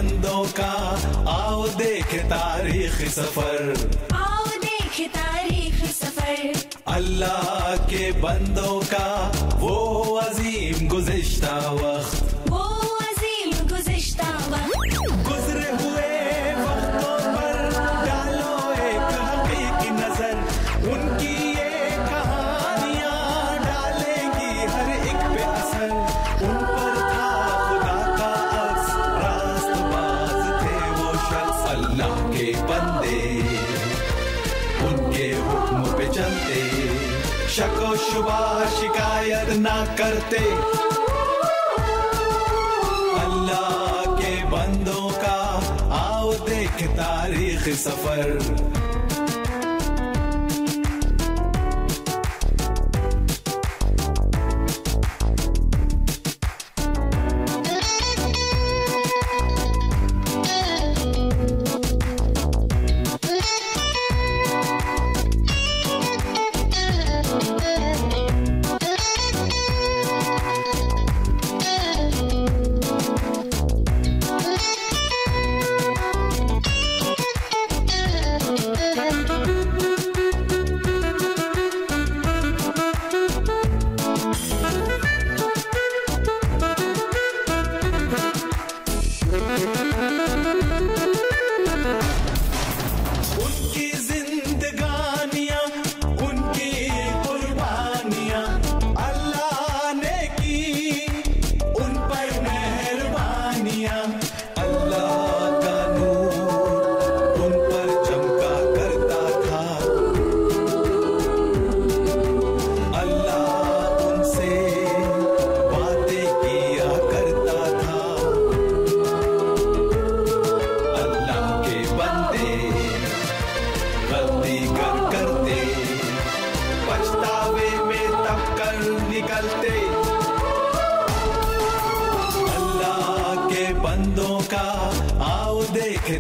बंदों का आओ देखे तारीख सफर, आओ देखे तारीख सफर। अल्लाह के बंदों का वो अजीम गुज़िश्ता वक्त, वो अजीम गुज़िश्ता वक्त। गुजरे हुए वक्तों पर डालो एक हकीकी नजर, उनकी ये कहानियां डालेंगी हर एक पे असर। उन पर था खुदा का अक्स, रास्तबाज थे वो शख्स, अल्लाह के बंदे उनके हुक्म पे चलते, शको शुबा शिकायत ना करते। अल्लाह के बंदों का आओ देख तारीख सफर।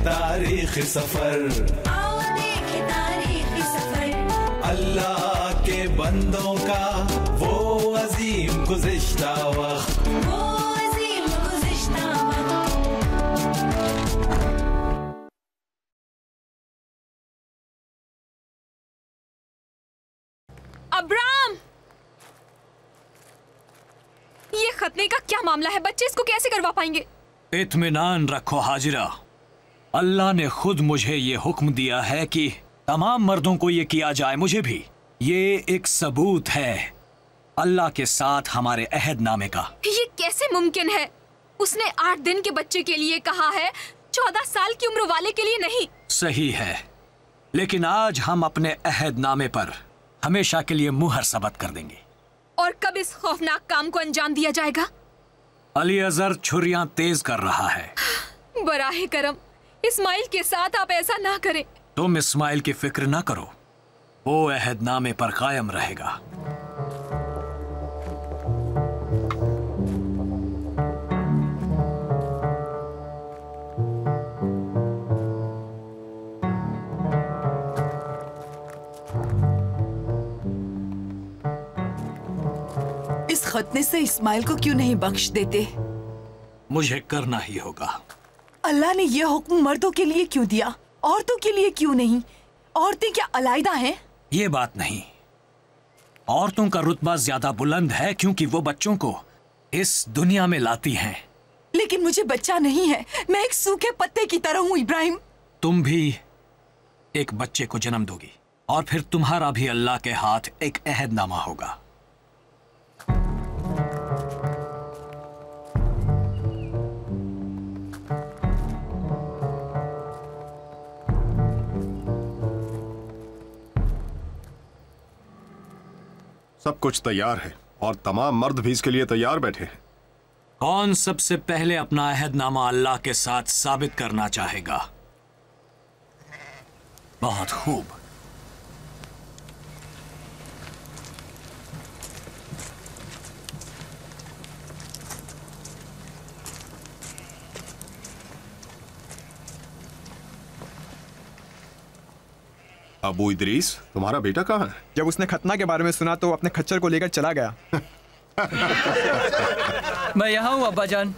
तारीख सफर, आओ देखे तारीख सफर। अल्लाह के बंदों का वो अजीम गुज़िश्ता वक्त, वो अजीम गुज़िश्ता वक्त। अब्राम, ये खतने का क्या मामला है? बच्चे इसको कैसे करवा पाएंगे? इत्मीनान रखो हाजिरा, अल्लाह ने खुद मुझे ये हुक्म दिया है कि तमाम मर्दों को ये किया जाए, मुझे भी। ये एक सबूत है अल्लाह के साथ हमारे अहदनामे का। ये कैसे मुमकिन है? उसने 8 दिन के बच्चे के लिए कहा है, 14 साल की उम्र वाले के लिए नहीं। सही है, लेकिन आज हम अपने अहदनामे पर हमेशा के लिए मुहर सबत कर देंगे। और कब इस खौफनाक काम को अंजाम दिया जाएगा? अली अजहर छुरियां तेज कर रहा है। बराहे करम, इस्माइल के साथ आप ऐसा ना करें। तुम इस्माइल की फिक्र ना करो, वो अहदनामे पर कायम रहेगा। इस खतने से इस्माइल को क्यों नहीं बख्श देते? मुझे करना ही होगा। अल्लाह ने यह हुक्म मर्दों के लिए क्यों दिया, औरतों के लिए क्यों नहीं? औरतें क्या अलैदा हैं? ये बात नहीं, औरतों का रुतबा ज्यादा बुलंद है क्योंकि वो बच्चों को इस दुनिया में लाती हैं। लेकिन मुझे बच्चा नहीं है, मैं एक सूखे पत्ते की तरह हूँ इब्राहिम। तुम भी एक बच्चे को जन्म दोगी और फिर तुम्हारा भी अल्लाह के हाथ एक अहदनामा होगा। सब कुछ तैयार है और तमाम मर्द भी इसके लिए तैयार बैठे हैं। कौन सबसे पहले अपना अहदनामा अल्लाह के साथ साबित करना चाहेगा? बहुत खूब। अबू इदरीस, तुम्हारा बेटा कहाँ है? जब उसने खतना के बारे में सुना तो अपने खच्चर को लेकर चला गया। मैं यहाँ हूँ अब्बा जान।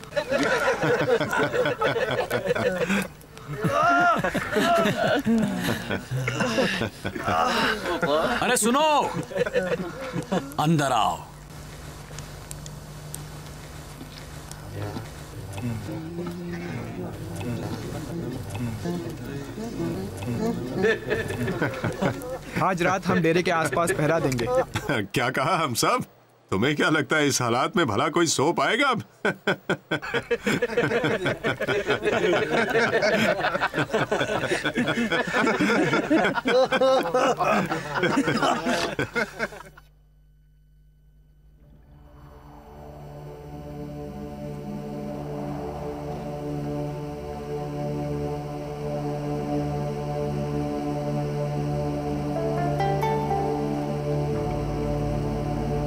अरे सुनो, अंदर आओ। आज रात हम डेरे के आसपास पहरा देंगे। क्या कहा हम सब? तुम्हें क्या लगता है इस हालात में भला कोई सो पाएगा अब?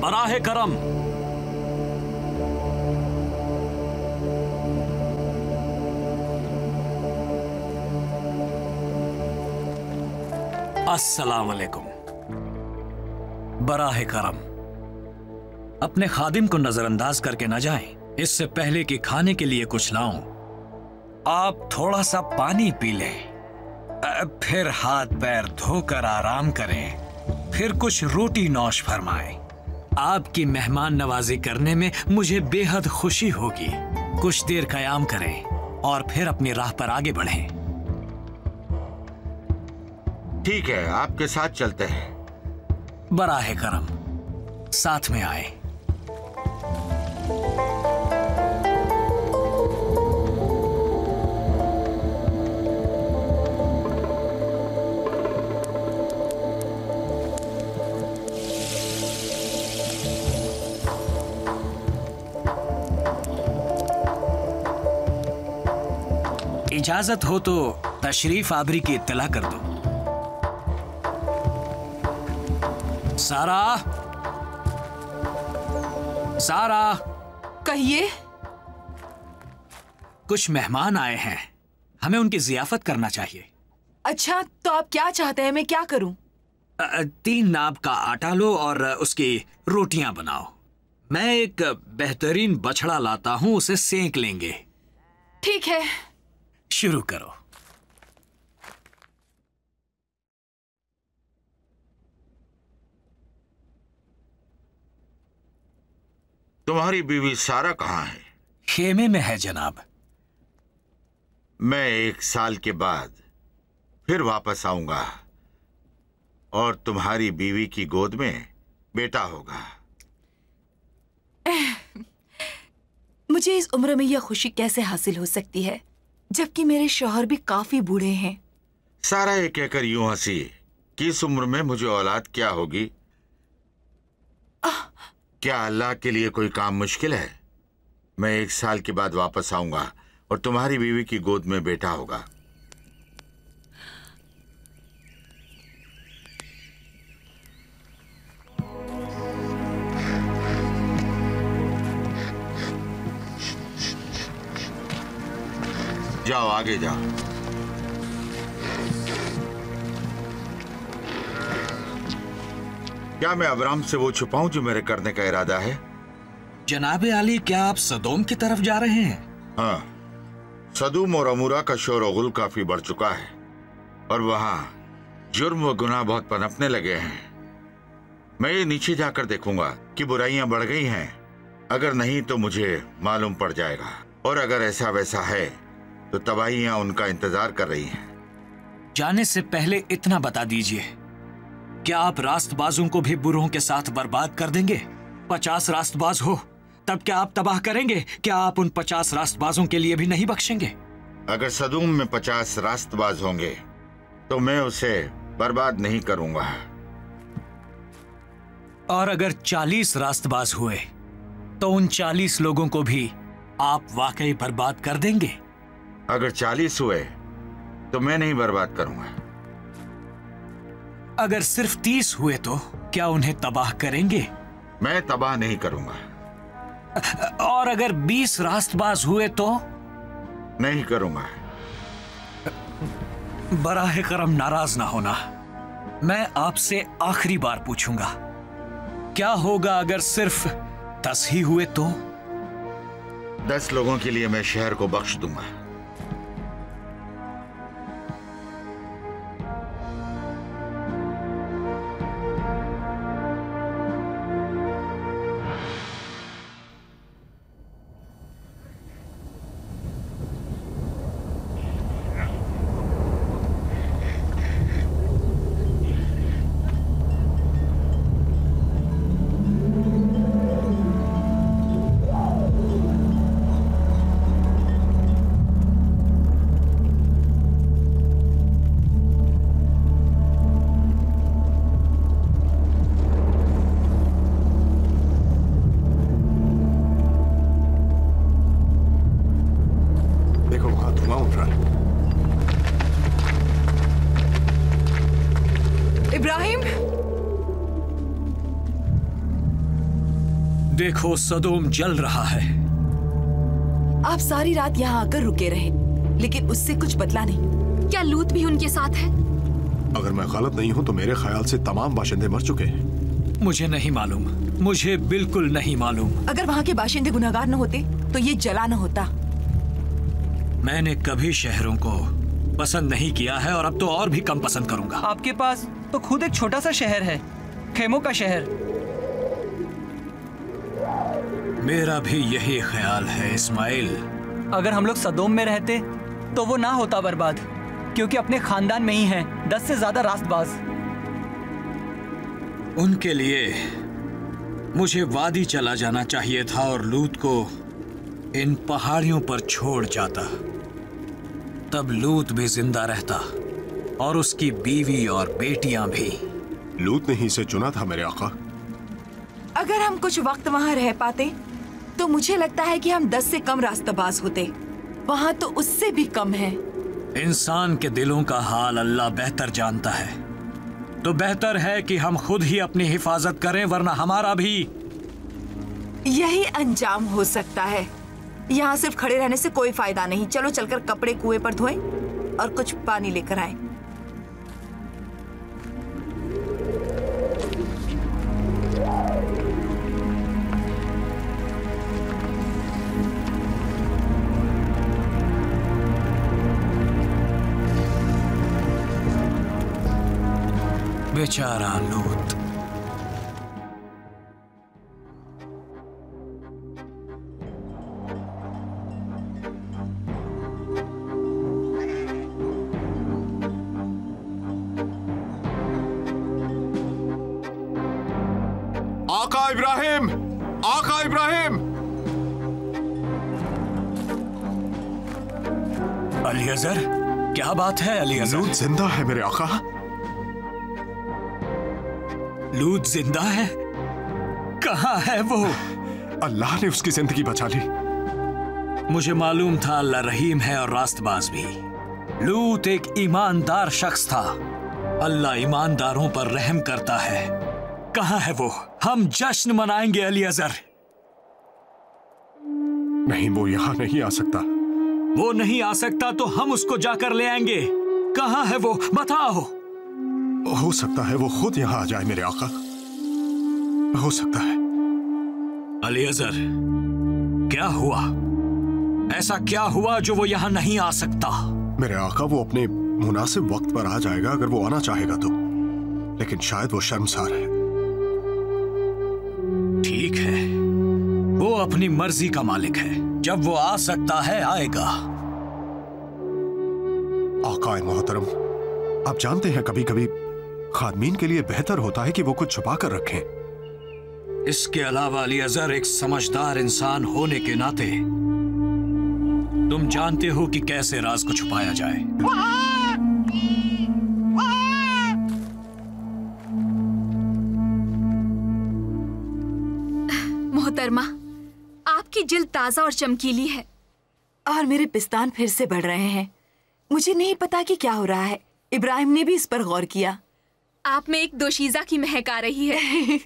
बराहे करम, अस्सलाम वालेकुम। बराहे करम, अपने खादिम को नजरअंदाज करके न जाएं। इससे पहले कि खाने के लिए कुछ लाऊं, आप थोड़ा सा पानी पी लें, फिर हाथ पैर धोकर आराम करें, फिर कुछ रोटी नौश फरमाएं। आपकी मेहमान नवाजी करने में मुझे बेहद खुशी होगी। कुछ देर कयाम करें और फिर अपनी राह पर आगे बढ़ें। ठीक है, आपके साथ चलते हैं। बराहे करम, साथ में आए। इजाजत हो तो तशरीफ आबरी की इत्तला कर दो। सारा, सारा, कहिए। कुछ मेहमान आए हैं, हमें उनकी जियाफत करना चाहिए। अच्छा, तो आप क्या चाहते हैं, मैं क्या करूं? 3 नाब का आटा लो और उसकी रोटियां बनाओ। मैं एक बेहतरीन बछड़ा लाता हूं, उसे सेंक लेंगे। ठीक है, शुरू करो। तुम्हारी बीवी सारा कहाँ है? खेमे में है जनाब। मैं 1 साल के बाद फिर वापस आऊंगा और तुम्हारी बीवी की गोद में बेटा होगा। मुझे इस उम्र में यह खुशी कैसे हासिल हो सकती है, जबकि मेरे शौहर भी काफी बूढ़े हैं। सारा ये कहकर यूं हंसी कि इस उम्र में मुझे औलाद क्या होगी। क्या अल्लाह के लिए कोई काम मुश्किल है? मैं 1 साल के बाद वापस आऊंगा और तुम्हारी बीवी की गोद में बेटा होगा। जाओ, आगे जाओ। क्या मैं अबराम से वो छुपाऊं जो मेरे करने का इरादा है? जनाबे आली, क्या आप सदोम की तरफ जा रहे हैं? हाँ, सदूम और अमूरा का शोर और गुल काफी बढ़ चुका है और वहां जुर्म व गुनाह बहुत पनपने लगे हैं। मैं ये नीचे जाकर देखूंगा कि बुराइयां बढ़ गई हैं। अगर नहीं तो मुझे मालूम पड़ जाएगा, और अगर ऐसा वैसा है तो तबाहियां उनका इंतजार कर रही हैं। जाने से पहले इतना बता दीजिए, क्या आप रास्तबाजों को भी बुरों के साथ बर्बाद कर देंगे? 50 रास्तबाज हो तब क्या आप तबाह करेंगे? क्या आप उन 50 रास्तबाजों के लिए भी नहीं बख्शेंगे? अगर सदूम में 50 रास्तबाज होंगे तो मैं उसे बर्बाद नहीं करूंगा। और अगर 40 रास्तबाज हुए तो उन 40 लोगों को भी आप वाकई बर्बाद कर देंगे? अगर 40 हुए तो मैं नहीं बर्बाद करूंगा। अगर सिर्फ 30 हुए तो क्या उन्हें तबाह करेंगे? मैं तबाह नहीं करूंगा। और अगर 20 रास्तबाज हुए तो? नहीं करूंगा। बराहे करम नाराज ना होना, मैं आपसे आखिरी बार पूछूंगा, क्या होगा अगर सिर्फ 10 ही हुए तो? 10 लोगों के लिए मैं शहर को बख्श दूंगा। इब्राहिम, देखो सदोम जल रहा है। आप सारी रात यहाँ आकर रुके रहे, लेकिन उससे कुछ बदला नहीं। क्या लूत भी उनके साथ है? अगर मैं गलत नहीं हूँ तो मेरे ख्याल से तमाम बाशिंदे मर चुके हैं। मुझे नहीं मालूम, मुझे बिल्कुल नहीं मालूम। अगर वहाँ के बाशिंदे गुनहगार न होते तो ये जला न होता। मैंने कभी शहरों को पसंद नहीं किया है और अब तो और भी कम पसंद करूंगा। आपके पास तो खुद एक छोटा सा शहर है, खेमों का शहर। मेरा भी यही ख्याल है इस्माइल। अगर हम लोग सदोम में रहते तो वो ना होता बर्बाद, क्योंकि अपने खानदान में ही हैं 10 से ज्यादा रास्तबाज। उनके लिए मुझे वादी चला जाना चाहिए था और लूत को इन पहाड़ियों पर छोड़ जाता। तब लूत भी जिंदा रहता और उसकी बीवी और बेटियां भी। लूत ने ही इसे चुना था मेरे आका। अगर हम कुछ वक्त वहाँ रह पाते तो मुझे लगता है कि हम 10 से कम रास्ताबाज होते। वहाँ तो उससे भी कम है। इंसान के दिलों का हाल अल्लाह बेहतर जानता है, तो बेहतर है कि हम खुद ही अपनी हिफाजत करें, वरना हमारा भी यही अंजाम हो सकता है। यहाँ सिर्फ खड़े रहने से कोई फायदा नहीं। चलो चलकर कपड़े कुएं पर धोएं और कुछ पानी लेकर आएं। बेचारा लूत। आका इब्राहिम, आका इब्राहिम। अलीअज़र, क्या बात है अलीअज़र? लूत जिंदा है मेरे आका। लूत जिंदा है? कहाँ है वो? अल्लाह ने उसकी जिंदगी बचा ली। मुझे मालूम था अल्लाह रहीम है और रास्तबाज भी। लूत एक ईमानदार शख्स था। अल्लाह ईमानदारों पर रहम करता है। कहाँ है वो? हम जश्न मनाएंगे अलीअज़र। नहीं, वो यहाँ नहीं आ सकता। वो नहीं आ सकता तो हम उसको जाकर ले आएंगे। कहाँ है वो? बताओ। हो सकता है वो खुद यहाँ आ जाए मेरे आका। हो सकता है। अलीअज़र, क्या हुआ? ऐसा क्या हुआ जो वो यहाँ नहीं आ सकता? मेरे आका, वो अपने मुनासिब वक्त पर आ जाएगा अगर वो आना चाहेगा तो, लेकिन शायद वो शर्मसार है। ठीक है, वो अपनी मर्जी का मालिक है। जब वो आ सकता है आएगा। आका मोहतरम, आप जानते हैं कभी कभी खादमीन के लिए बेहतर होता है कि वो कुछ छुपा कर रखें। इसके अलावा अलीअज़र, एक समझदार इंसान होने के नाते तुम जानते हो कि कैसे राज को छुपाया जाए। मोहतरमा, आपकी जिल्द ताजा और चमकीली है। और मेरे पिस्तान फिर से बढ़ रहे हैं। मुझे नहीं पता कि क्या हो रहा है। इब्राहिम ने भी इस पर गौर किया। आप में एक दोशीजा की महक आ रही है।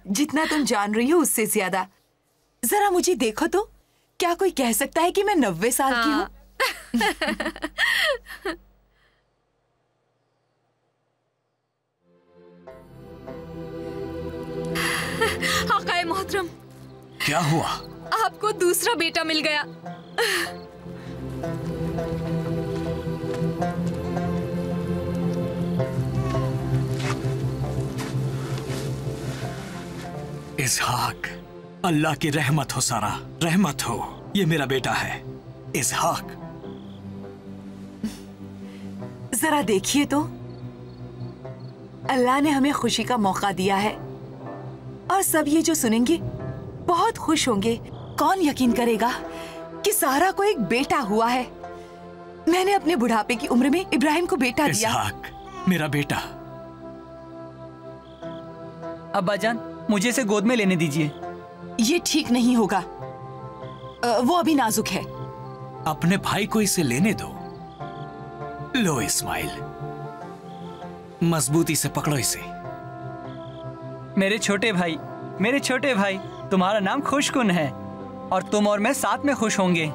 जितना तुम जान रही हो उससे ज्यादा। जरा मुझे देखो तो, क्या कोई कह सकता है कि मैं 90 साल की हूँ? आकाए मोहतरम। क्या हुआ? आपको दूसरा बेटा मिल गया। इसहाक, अल्लाह की रहमत हो सारा, रहमत हो। ये मेरा बेटा है इसहाक। जरा देखिए तो, अल्लाह ने हमें खुशी का मौका दिया है और सब ये जो सुनेंगे बहुत खुश होंगे। कौन यकीन करेगा कि सारा को एक बेटा हुआ है। मैंने अपने बुढ़ापे की उम्र में इब्राहिम को बेटा दिया। इसहाक, मेरा बेटा। अब्बा जान, मुझे इसे गोद में लेने दीजिए। ये ठीक नहीं होगा, वो अभी नाजुक है। अपने भाई को इसे लेने दो। लो इस्माइल, मजबूती से पकड़ो इसे। मेरे छोटे भाई, तुम्हारा नाम खुशकुन है और तुम और मैं साथ में खुश होंगे।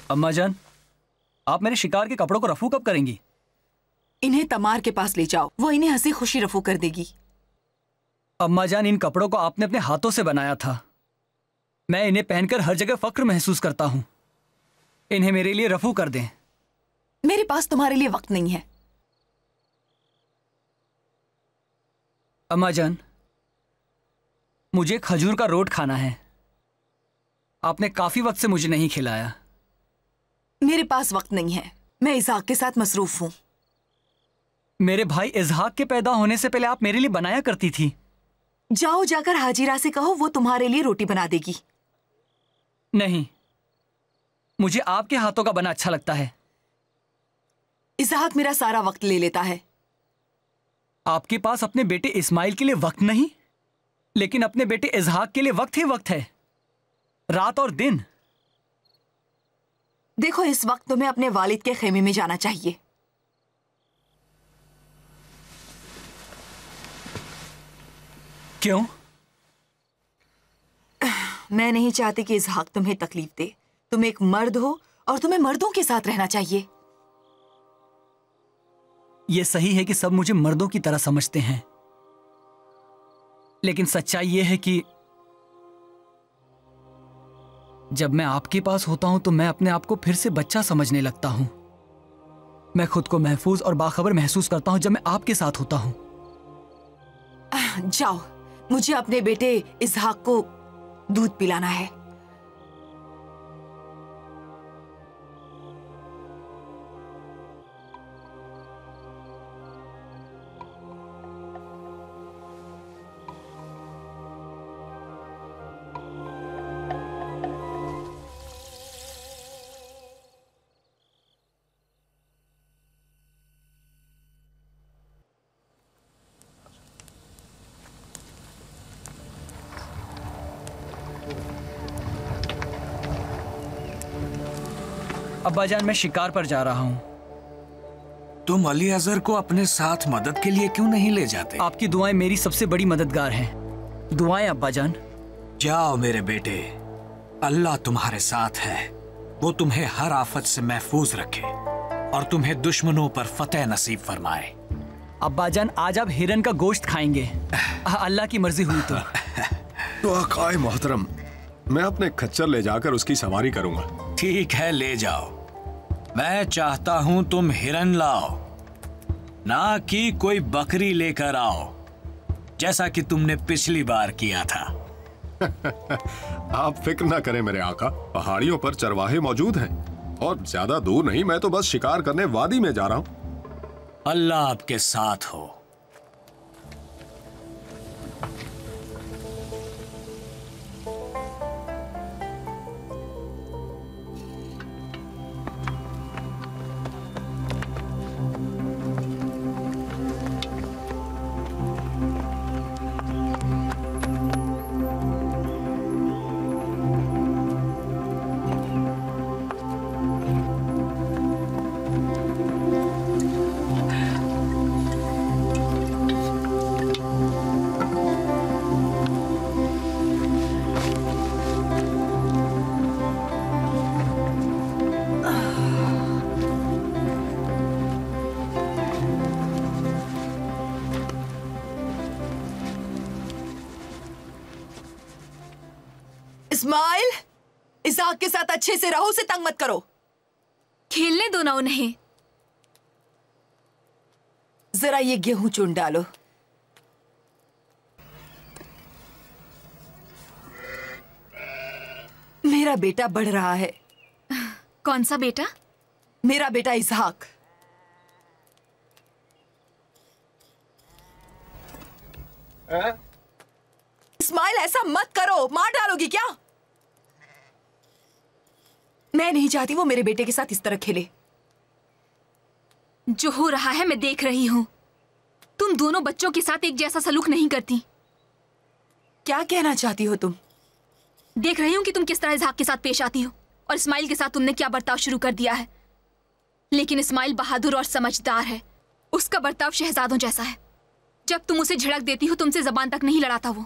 अम्मा जान, आप मेरे शिकार के कपड़ों को रफू कब करेंगी? इन्हें तमार के पास ले जाओ, वो इन्हें हंसी खुशी रफू कर देगी। अम्मा जान, इन कपड़ों को आपने अपने हाथों से बनाया था। मैं इन्हें पहनकर हर जगह फक्र महसूस करता हूं। इन्हें मेरे लिए रफू कर दें। मेरे पास तुम्हारे लिए वक्त नहीं है। अम्मा जान, मुझे खजूर का रोट खाना है। आपने काफी वक्त से मुझे नहीं खिलाया। मेरे पास वक्त नहीं है, मैं इसहाक के साथ मसरूफ हूं। मेरे भाई इजहाक के पैदा होने से पहले आप मेरे लिए बनाया करती थी। जाओ, जाकर हाजिरा से कहो, वो तुम्हारे लिए रोटी बना देगी। नहीं, मुझे आपके हाथों का बना अच्छा लगता है। इसहाक मेरा सारा वक्त ले लेता है। आपके पास अपने बेटे इस्माइल के लिए वक्त नहीं, लेकिन अपने बेटे इजहाक के लिए वक्त ही वक्त है, रात और दिन। देखो, इस वक्त तुम्हें अपने वालिद के खेमे में जाना चाहिए। क्यों? मैं नहीं चाहती कि इसहाक तुम्हें तकलीफ दे। तुम एक मर्द हो और तुम्हें मर्दों के साथ रहना चाहिए। यह सही है कि सब मुझे मर्दों की तरह समझते हैं, लेकिन सच्चाई यह है कि जब मैं आपके पास होता हूं तो मैं अपने आप को फिर से बच्चा समझने लगता हूं। मैं खुद को महफूज और बाखबर महसूस करता हूं जब मैं आपके साथ होता हूं। जाओ, मुझे अपने बेटे इसहाक को दूध पिलाना है। अब्बा जान, मैं शिकार पर जा रहा हूं। तुम अली अजहर को अपने साथ मदद के लिए क्यों नहीं ले जाते? आपकी दुआएं मेरी सबसे बड़ी मददगार हैं। दुआएं अब्बा जान। जाओ मेरे बेटे, अल्लाह तुम्हारे साथ है। वो तुम्हें हर आफत से महफूज रखे और तुम्हें दुश्मनों पर फतेह नसीब फरमाए। अब्बा जान, आज आप हिरन का गोश्त खाएंगे, अल्लाह की मर्जी हुई तो। तो आकाए मोहतरम, मैं अपने खच्चर ले जाकर उसकी सवारी करूंगा। ठीक है, ले जाओ। मैं चाहता हूं तुम हिरन लाओ, ना कि कोई बकरी लेकर आओ, जैसा कि तुमने पिछली बार किया था। आप फिक्र ना करें मेरे आका, पहाड़ियों पर चरवाहे मौजूद हैं और ज्यादा दूर नहीं। मैं तो बस शिकार करने वादी में जा रहा हूं। अल्लाह आपके साथ हो। इसहाक के साथ अच्छे से रहो, उसे तंग मत करो। खेलने दो ना उन्हें। जरा ये गेहूं चुन डालो। मेरा बेटा बढ़ रहा है। कौन सा बेटा? मेरा बेटा इसहाक। इस्माइल, ऐसा मत करो, मार डालोगी क्या? मैं नहीं चाहती वो मेरे बेटे के साथ इस तरह खेले। जो हो रहा है मैं देख रही हूँ। तुम दोनों बच्चों के साथ एक जैसा सलूक नहीं करती। क्या कहना चाहती हो तुम? देख रही हूँ कि तुम किस तरह इजहाक के साथ पेश आती हो और इस्माइल के साथ तुमने क्या बर्ताव शुरू कर दिया है। लेकिन इस्माइल बहादुर और समझदार है। उसका बर्ताव शहजादों जैसा है। जब तुम उसे झड़क देती हो तुमसे जबान तक नहीं लड़ाता वो।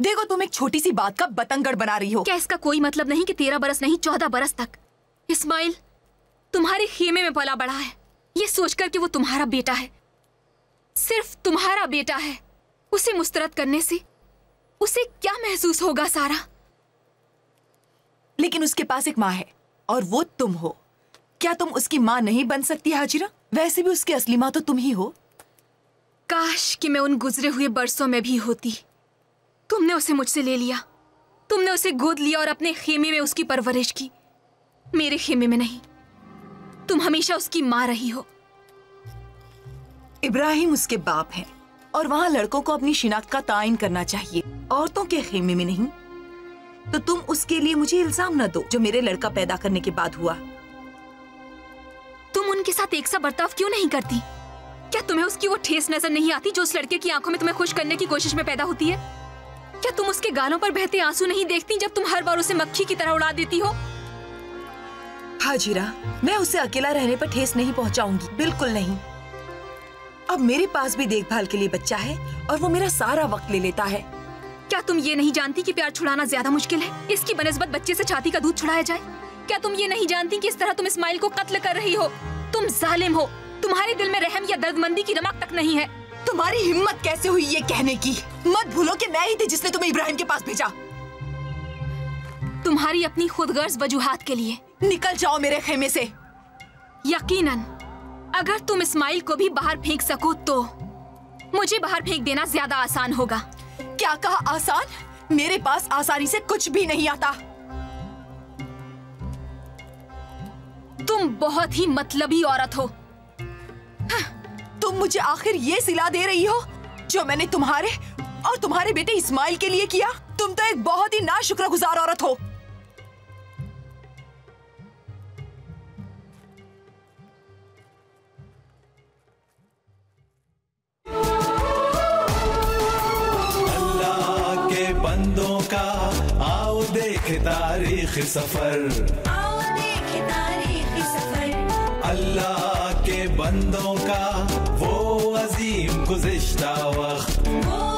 देखो, तुम एक छोटी सी बात का बतंगड़ बना रही हो। क्या इसका कोई मतलब नहीं कि 13 बरस नहीं 14 बरस तक इस्माइल तुम्हारे खेमे में पला बड़ा है, ये सोचकर कि वो तुम्हारा बेटा है, सिर्फ तुम्हारा बेटा है। उसे मुस्तरद करने से उसे क्या महसूस होगा सारा? लेकिन उसके पास एक माँ है और वो तुम हो। क्या तुम उसकी माँ नहीं बन सकती हाजिरा? वैसे भी उसकी असली माँ तो तुम ही हो। काश कि मैं उन गुजरे हुए बरसों में भी होती। तुमने उसे मुझसे ले लिया, तुमने उसे गोद लिया और अपने खेमे में उसकी परवरिश की, मेरे खेमे में नहीं। तुम हमेशा उसकी माँ रही हो। इब्राहिम उसके बाप हैं और वहाँ लड़कों को अपनी शिनाख्त का तायन करना चाहिए, औरतों के खेमे में नहीं। तो तुम उसके लिए मुझे इल्जाम न दो जो मेरे लड़का पैदा करने के बाद हुआ। तुम उनके साथ एक सा बर्ताव क्यों नहीं करती? क्या तुम्हें उसकी वो ठेस नजर नहीं आती जो उस लड़के की आंखों में तुम्हें खुश करने की कोशिश में पैदा होती है? क्या तुम उसके गालों पर बहते आंसू नहीं देखती जब तुम हर बार उसे मक्खी की तरह उड़ा देती हो? हाजिरा, मैं उसे अकेला रहने पर ठेस नहीं पहुंचाऊंगी, बिल्कुल नहीं। अब मेरे पास भी देखभाल के लिए बच्चा है और वो मेरा सारा वक्त ले लेता है। क्या तुम ये नहीं जानती कि प्यार छुड़ाना ज्यादा मुश्किल है इसकी बनिस्बत बच्चे से छाती का दूध छुड़ाया जाए? क्या तुम ये नहीं जानती कि इस तरह तुम इस्माइल को कत्ल कर रही हो? तुम जालिम हो। तुम्हारे दिल में रहम या दर्दमंदी की रमक तक नहीं है। तुम्हारी हिम्मत कैसे हुई ये कहने की? मत भूलो कि मैं ही थी जिसने तुम्हें इब्राहिम के पास भेजा। तुम्हारी अपनी खुदगर्ज वजूहात के लिए। निकल जाओ मेरे खेमे से। यकीनन अगर तुम इस्माइल को भी बाहर फेंक सको तो मुझे बाहर फेंक देना ज्यादा आसान होगा। क्या कहा आसान? मेरे पास आसानी से कुछ भी नहीं आता। तुम बहुत ही मतलबी औरत हो। तुम मुझे आखिर ये सिला दे रही हो जो मैंने तुम्हारे और तुम्हारे बेटे इस्माइल के लिए किया? तुम तो एक बहुत ही नाशुक्रगुजार औरत हो। अल्लाह के बंदों का आओ देखे तारीख सफर, आओ देखे तारीख सफर। अल्लाह के बंदों का वो अजीम गुज़िश्ता वक्त, वो